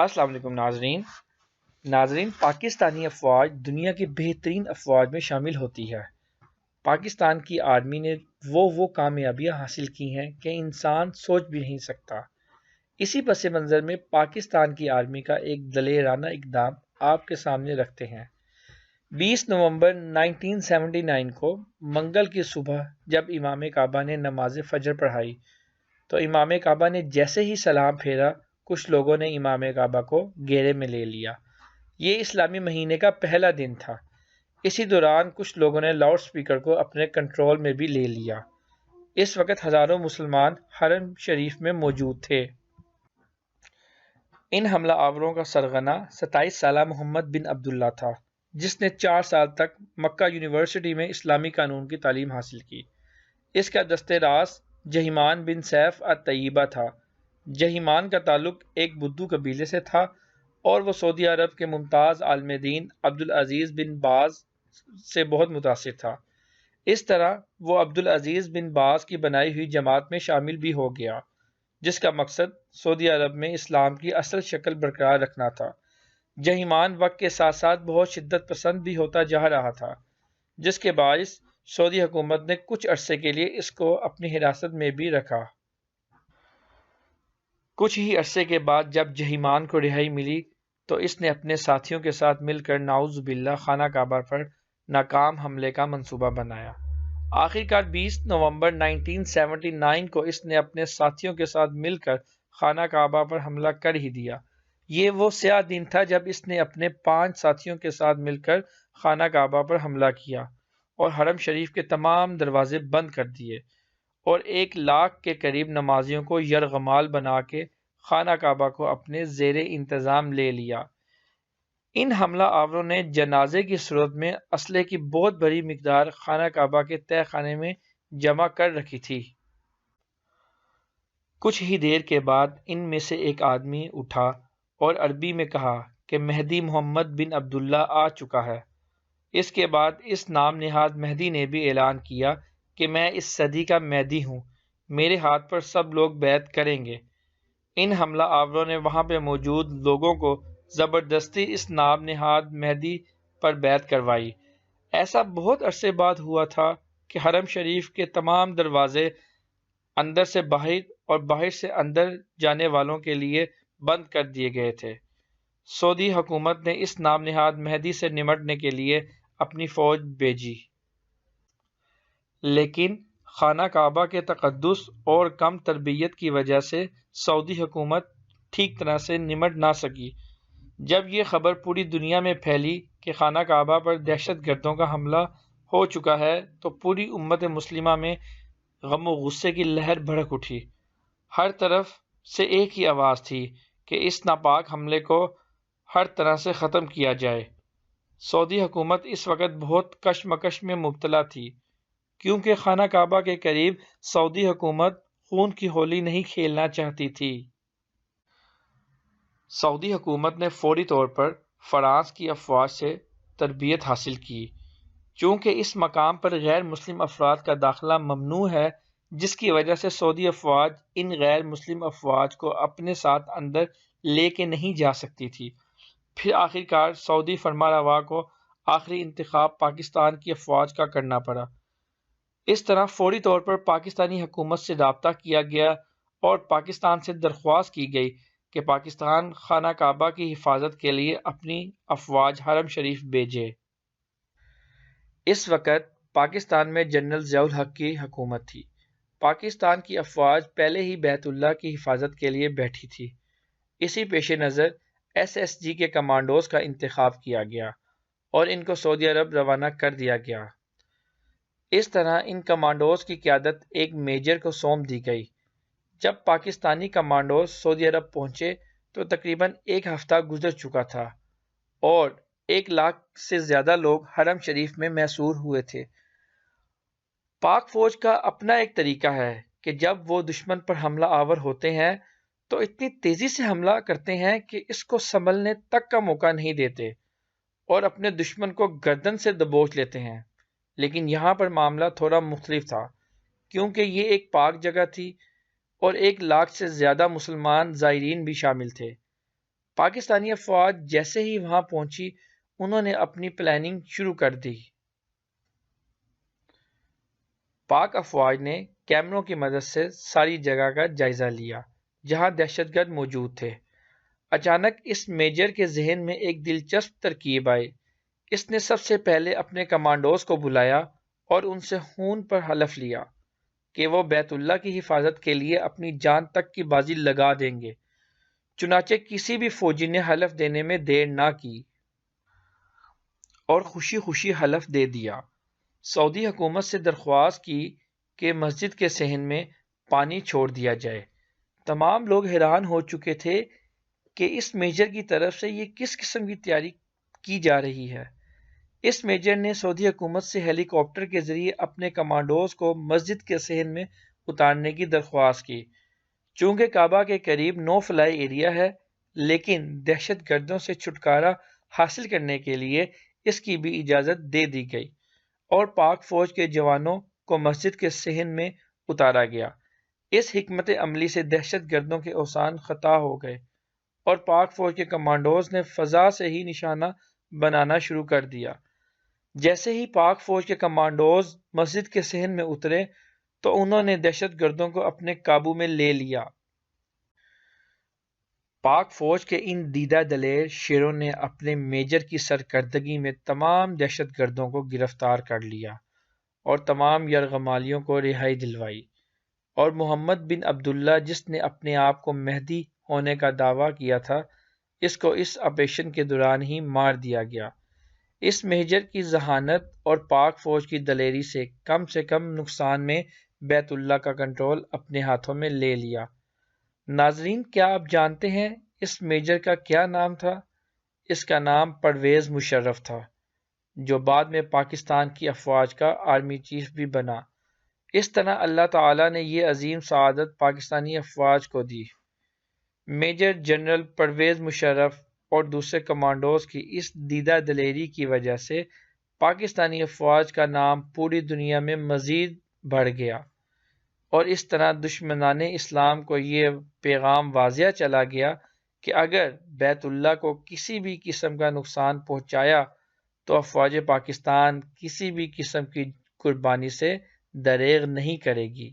السلام علیکم ناظرین پاکستانی افواج دنیا کی بہترین افواج میں شامل ہوتی ہے۔ پاکستان کی آرمی نے وہ کامیابیاں حاصل کی ہیں کہ انسان سوچ بھی نہیں سکتا۔ اسی پس منظر میں پاکستان کی آرمی کا ایک دلیرانہ اقدام آپ کے سامنے رکھتے ہیں۔ 20 نومبر 1979 کو منگل کی صبح جب امام کعبہ نے نماز فجر پڑھائی تو امام کعبہ نے جیسے ہی سلام پھیرا کچھ لوگوں نے امام کعبہ کو گھیرے میں لے لیا۔ یہ اسلامی مہینے کا پہلا دن تھا۔ اسی دوران کچھ لوگوں نے لاؤڈ سپیکر کو اپنے کنٹرول میں بھی لے لیا۔ اس وقت ہزاروں مسلمان حرم شریف میں موجود تھے۔ ان حملہ آوروں کا سرغنہ 27 سالہ محمد بن عبداللہ تھا، جس نے 4 سال تک مکہ یونیورسٹی میں اسلامی قانون کی تعلیم حاصل کی۔ اس کا دست راست جہیمان بن سیف الطیبہ تھا۔ جہیمان کا تعلق ایک بدو قبیلے سے تھا اور وہ سعودی عرب کے ممتاز عالم دین عبدالعزیز بن باز سے بہت متاثر تھا۔ اس طرح وہ عبدالعزیز بن باز کی بنائی ہوئی جماعت میں شامل بھی ہو گیا، جس کا مقصد سعودی عرب میں اسلام کی اصل شکل برقرار رکھنا تھا۔ جہیمان وقت کے ساتھ ساتھ بہت شدت پسند بھی ہوتا جا رہا تھا، جس کے باعث سعودی حکومت نے کچھ عرصے کے لیے اس کو اپنی حراست میں بھی رکھا۔ کچھ ہی عرصے کے بعد جب جہیمان کو رہائی ملی تو اس نے اپنے ساتھیوں کے ساتھ مل کر نعوذ باللہ خانہ کعبہ پر ناکام حملے کا منصوبہ بنایا۔ آخرکار 20 نومبر 1979 کو اس نے اپنے ساتھیوں کے ساتھ مل کر خانہ کعبہ پر حملہ کر ہی دیا۔ یہ وہ سیاہ دن تھا جب اس نے اپنے 5 ساتھیوں کے ساتھ مل کر خانہ کعبہ پر حملہ کیا اور حرم شریف کے تمام دروازے بند کر دیے اور 1 لاکھ کے قریب نمازیوں کو یرغمال بنا کے خانہ کعبہ کو اپنے زیر انتظام لے لیا۔ ان حملہ آوروں نے جنازے کی صورت میں اسلحے کی بہت بڑی مقدار خانہ کعبہ کے تہہ خانے میں جمع کر رکھی تھی۔ کچھ ہی دیر کے بعد ان میں سے ایک آدمی اٹھا اور عربی میں کہا کہ مہدی محمد بن عبداللہ آ چکا ہے۔ اس کے بعد اس نام نہاد مہدی نے بھی اعلان کیا کہ میں اس صدی کا مہدی ہوں، میرے ہاتھ پر سب لوگ بیعت کریں گے۔ ان حملہ آوروں نے وہاں پہ موجود لوگوں کو زبردستی اس نام نہاد مہدی پر بیعت کروائی۔ ایسا بہت عرصے بعد ہوا تھا کہ حرم شریف کے تمام دروازے اندر سے باہر اور باہر سے اندر جانے والوں کے لیے بند کر دیے گئے تھے۔ سعودی حکومت نے اس نام نہاد مہدی سے نمٹنے کے لیے اپنی فوج بھیجی، لیکن خانہ کعبہ کے تقدس اور کم تربیت کی وجہ سے سعودی حکومت ٹھیک طرح سے نمٹ نہ سکی۔ جب یہ خبر پوری دنیا میں پھیلی کہ خانہ کعبہ پر دہشت گردوں کا حملہ ہو چکا ہے تو پوری امت مسلمہ میں غم و غصے کی لہر بھڑک اٹھی۔ ہر طرف سے ایک ہی آواز تھی کہ اس ناپاک حملے کو ہر طرح سے ختم کیا جائے۔ سعودی حکومت اس وقت بہت کشمکش میں مبتلا تھی، کیونکہ خانہ کعبہ کے قریب سعودی حکومت خون کی ہولی نہیں کھیلنا چاہتی تھی۔ سعودی حکومت نے فوری طور پر فرانس کی افواج سے تربیت حاصل کی، چونکہ اس مقام پر غیر مسلم افراد کا داخلہ ممنوع ہے، جس کی وجہ سے سعودی افواج ان غیر مسلم افواج کو اپنے ساتھ اندر لے کے نہیں جا سکتی تھی۔ پھر آخرکار سعودی فرمانروا کو آخری انتخاب پاکستان کی افواج کا کرنا پڑا۔ اس طرح فوری طور پر پاکستانی حکومت سے رابطہ کیا گیا اور پاکستان سے درخواست کی گئی کہ پاکستان خانہ کعبہ کی حفاظت کے لیے اپنی افواج حرم شریف بھیجے۔ اس وقت پاکستان میں جنرل ضیاء الحق کی حکومت تھی۔ پاکستان کی افواج پہلے ہی بیت اللہ کی حفاظت کے لیے بیٹھی تھی۔ اسی پیش نظر SSG کے کمانڈوز کا انتخاب کیا گیا اور ان کو سعودی عرب روانہ کر دیا گیا۔ اس طرح ان کمانڈوز کی قیادت ایک میجر کو سونپ دی گئی۔ جب پاکستانی کمانڈوز سعودی عرب پہنچے تو تقریباً 1 ہفتہ گزر چکا تھا اور 1 لاکھ سے زیادہ لوگ حرم شریف میں محصور ہوئے تھے۔ پاک فوج کا اپنا ایک طریقہ ہے کہ جب وہ دشمن پر حملہ آور ہوتے ہیں تو اتنی تیزی سے حملہ کرتے ہیں کہ اس کو سنبھلنے تک کا موقع نہیں دیتے اور اپنے دشمن کو گردن سے دبوچ لیتے ہیں۔ لیکن یہاں پر معاملہ تھوڑا مختلف تھا، کیونکہ یہ ایک پاک جگہ تھی اور 1 لاکھ سے زیادہ مسلمان زائرین بھی شامل تھے۔ پاکستانی افواج جیسے ہی وہاں پہنچی انہوں نے اپنی پلاننگ شروع کر دی۔ پاک افواج نے کیمروں کی مدد سے ساری جگہ کا جائزہ لیا جہاں دہشت گرد موجود تھے۔ اچانک اس میجر کے ذہن میں ایک دلچسپ ترکیب آئی۔ اس نے سب سے پہلے اپنے کمانڈوز کو بلایا اور ان سے خون پر حلف لیا کہ وہ بیت اللہ کی حفاظت کے لیے اپنی جان تک کی بازی لگا دیں گے۔ چنانچہ کسی بھی فوجی نے حلف دینے میں دیر نہ کی اور خوشی خوشی حلف دے دیا۔ سعودی حکومت سے درخواست کی کہ مسجد کے صحن میں پانی چھوڑ دیا جائے۔ تمام لوگ حیران ہو چکے تھے کہ اس میجر کی طرف سے یہ کس قسم کی تیاری کی جا رہی ہے۔ اس میجر نے سعودی حکومت سے ہیلی کاپٹر کے ذریعے اپنے کمانڈوز کو مسجد کے صحن میں اتارنے کی درخواست کی۔ چونکہ کعبہ کے قریب نو فلائی ایریا ہے، لیکن دہشت گردوں سے چھٹکارا حاصل کرنے کے لیے اس کی بھی اجازت دے دی گئی اور پاک فوج کے جوانوں کو مسجد کے صحن میں اتارا گیا۔ اس حکمت عملی سے دہشت گردوں کے اوسان خطا ہو گئے اور پاک فوج کے کمانڈوز نے فضا سے ہی نشانہ بنانا شروع کر دیا۔ جیسے ہی پاک فوج کے کمانڈوز مسجد کے صحن میں اترے تو انہوں نے دہشت گردوں کو اپنے قابو میں لے لیا۔ پاک فوج کے ان دیدہ دلیر شیروں نے اپنے میجر کی سرکردگی میں تمام دہشت گردوں کو گرفتار کر لیا اور تمام یرغمالیوں کو رہائی دلوائی، اور محمد بن عبداللہ جس نے اپنے آپ کو مہدی ہونے کا دعویٰ کیا تھا اس کو اس آپریشن کے دوران ہی مار دیا گیا۔ اس میجر کی ذہانت اور پاک فوج کی دلیری سے کم نقصان میں بیت اللہ کا کنٹرول اپنے ہاتھوں میں لے لیا۔ ناظرین، کیا آپ جانتے ہیں اس میجر کا کیا نام تھا؟ اس کا نام پرویز مشرف تھا، جو بعد میں پاکستان کی افواج کا آرمی چیف بھی بنا۔ اس طرح اللہ تعالیٰ نے یہ عظیم سعادت پاکستانی افواج کو دی۔ میجر جنرل پرویز مشرف اور دوسرے کمانڈوز کی اس دیدہ دلیری کی وجہ سے پاکستانی افواج کا نام پوری دنیا میں مزید بڑھ گیا، اور اس طرح دشمنان اسلام کو یہ پیغام واضح چلا گیا کہ اگر بیت اللہ کو کسی بھی قسم کا نقصان پہنچایا تو افواج پاکستان کسی بھی قسم کی قربانی سے دریغ نہیں کرے گی۔